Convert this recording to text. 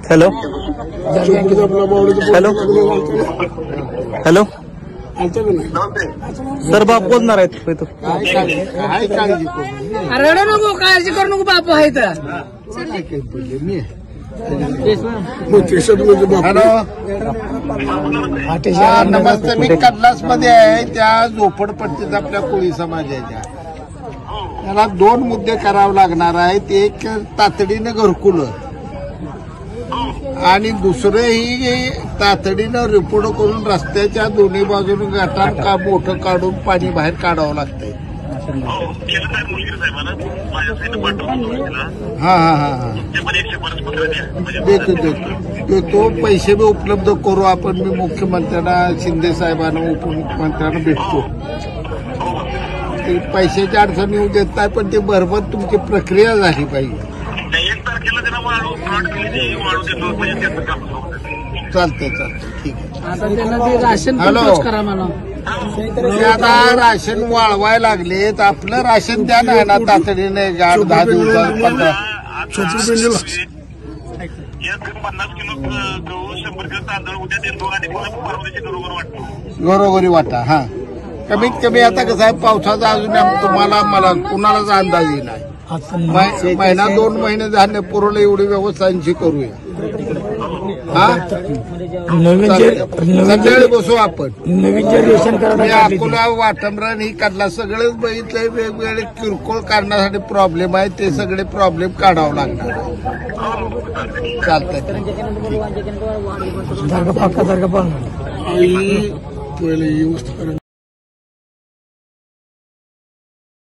Hello hello hello sir बाप बोलणार आहेत रडू नको, काळजी करू नको, बापू आहे तर. नमस्ते, मी कडलास मध्ये आहे, त्या झोपडपट्टीत आपल्या कोळी समाजाच्या. त्याला 2 मुद्दे करावे लागणार आहेत. एक तातडीनं घरकुल आणि दुसरं ही तातडीनं रिपोर्ट करून रस्त्याच्या दोन्ही बाजूने गटार मोठं काढून पाणी बाहेर काढावं लागतंय. हा हा हा हा देतो पैसे बी उपलब्ध करू आपण. मी मुख्यमंत्र्यांना, शिंदे साहेबांना, उपमुख्यमंत्र्यांना भेटतो. ते पैशाची अडचण येऊ देत नाही, पण ते बरोबर तुमची प्रक्रिया झाली पाहिजे. चालतंय ठीक आहे. हॅलो, आता राशन वाळवायला लागले तर आपलं राशन द्या ना तातडीने. 8-10 दिवसात 15 घरोघरी वाटा. हा, कमीत कमी आता कसं आहे, पावसाचा अजून तुम्हाला मला कुणालाच अंदाज येईल. महिना 2 महिने धान्य पुरवलं एवढी व्यवस्था करूया. हा, संध्याकाळी बसू आपण. अकोला, वाटमरण ही काढला, सगळेच बघितलंय. वेगवेगळे किरकोळ काढण्यासाठी प्रॉब्लेम आहे, ते सगळे प्रॉब्लेम काढावं लागणार. चालतंय.